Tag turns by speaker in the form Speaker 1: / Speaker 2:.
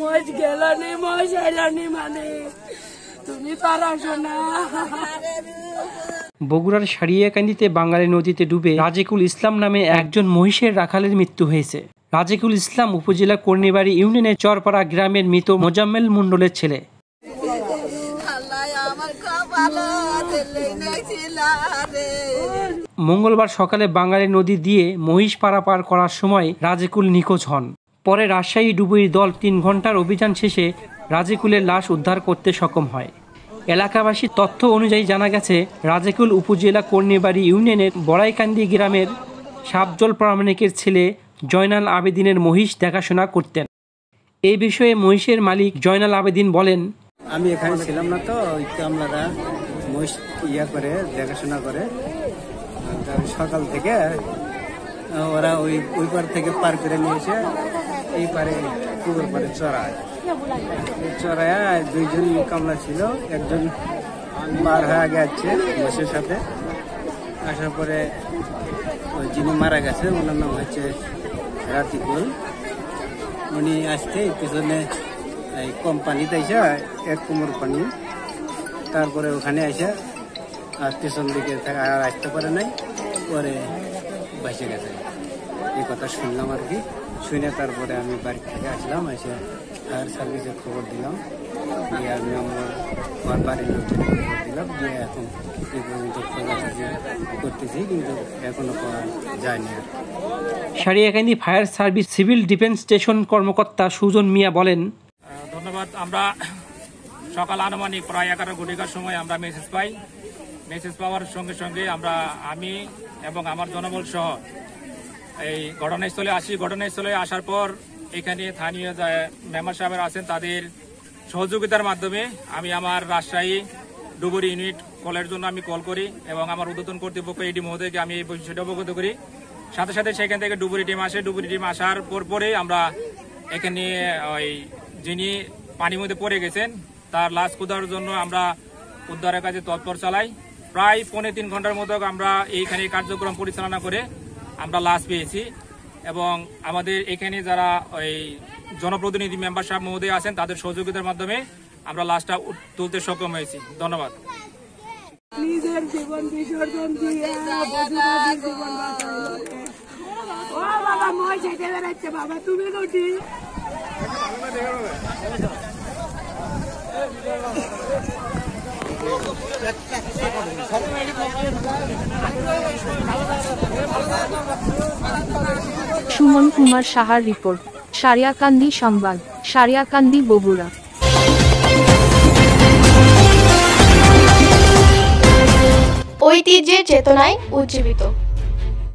Speaker 1: মজ গেলানি মজ এলানি মানে তুমি পারা শোনা।
Speaker 2: বগুড়ার সারিয়াকান্দিতে বাঙালি নদীতে ডুবে রাজিকুল ইসলাম নামে একজন মহিষের রাখালের মৃত্যু হয়েছে। রাজিকুল ইসলাম উপজেলা কর্ণিবাড়ি ইউনিয়নের চরপাড়া গ্রামের মৃত মোজাম্মেল মণ্ডলের ছেলে। মঙ্গলবার সকালে বাঙালি নদী দিয়ে মহিষ পারাপার করার সময় রাজিকুল নিখোঁজ হন। পরে রাজশাহী ডুবুরি দল 3 ঘন্টার অভিযান শেষে রাজিকুলের লাশ উদ্ধার করতে সক্ষম হয়। এলাকাবাসীর তথ্য অনুযায়ী জানা গেছে, রাজিকুল উপজেলা কর্ণিবাড়ি ইউনিয়নের বড়াইকান্দি গ্রামের সাবজল প্রামাণিকের ছেলে জয়নাল আবেদিনের মহিষ দেখাশোনা করতেন। এই বিষয়ে মহিষের মালিক জয়নাল আবেদিন বলেন,
Speaker 3: আমি এখানে ছিলাম না, তো ওই কামলারা মহিষ করে দেখাশোনা করে। সকাল থেকে ওরা ওই পার থেকে পার করে নিয়ে এসে এই পারে পুকুর পারে চড়ায়। দুইজন কামলা ছিল, একজন পার হয়ে আগে আসছে মহিষের সাথে। আসার পরে ওই যিনি মারা গেছে ওনার নাম হচ্ছে রাজিকুল। উনি আসতে পিছনে এই কোম্পানিতে এসে 1 কোমর পানি, তারপরে ওখানে এসে আর পিছন দিকে আর আসতে পারে নাই, পরে ভেসে গেছে। এই কথা শুনলাম আর কি। শুনে তারপরে আমি বাড়ি থেকে আসলাম, এসে ফায়ার সার্ভিসে খবর দিলাম, দিয়ে আমি আমার বাড়ির লোকজন খবর দিলাম, দিয়ে এখন এই পর্যন্ত খোঁজাখুঁজি করতেছি, কিন্তু এখনো পাওয়া যায়নি।
Speaker 2: Sariakandi fire service civil defence station কর্মকর্তা সুজন মিয়া বলেন,
Speaker 4: ধন্যবাদ। আমরা সকাল আনুমানিক প্রায় 11 ঘটিকার সময় আমরা মেসেজ পাই। মেসেজ পাওয়ার সঙ্গে সঙ্গে আমি এবং আমার জনবল সহ এই ঘটনাস্থলে আসি। ঘটনাস্থলে আসার পর এখানে স্থানীয় মেম্বার সাহেব আছেন, তাদের সহযোগিতার মাধ্যমে আমি আমার রাজশাহী ডুবুরি ইউনিট কলের জন্য আমি কল করি এবং আমার উদ্বোধন কর্তৃপক্ষ এডি মহোদয়কে আমি এই বিষয়টা অবগত করি। সাথে সাথে সেখান থেকে ডুবুরি টিম আসে। ডুবুরি টিম আসার পরেই আমরা এখানে ওই যিনি পানির মধ্যে পড়ে গেছেন তার লাশ খোঁজার জন্য আমরা উদ্ধারের কাজে তৎপর চালাই। প্রায় 3.5 ঘন্টার মতো আমরা এইখানে কার্যক্রম পরিচালনা করে আমরা লাশ পেয়েছি এবং আমাদের এখানে যারা ওই জনপ্রতিনিধি মেম্বার সাহেব মহোদয় আছেন তাদের সহযোগিতার মাধ্যমে আমরা লাশটা তুলতে সক্ষম হয়েছি। ধন্যবাদ।
Speaker 1: নিজের জীবন বিসর্জন দিয়ে ও বাবা মই যেতে বেড়াচ্ছে, বাবা তুমি রুটি
Speaker 5: সুমন কুমার সাহার রিপোর্ট, সারিয়াকান্দি সংবাদ, সারিয়াকান্দি, বগুড়া।
Speaker 6: ঐতিহ্যের চেতনায় উজ্জীবিত।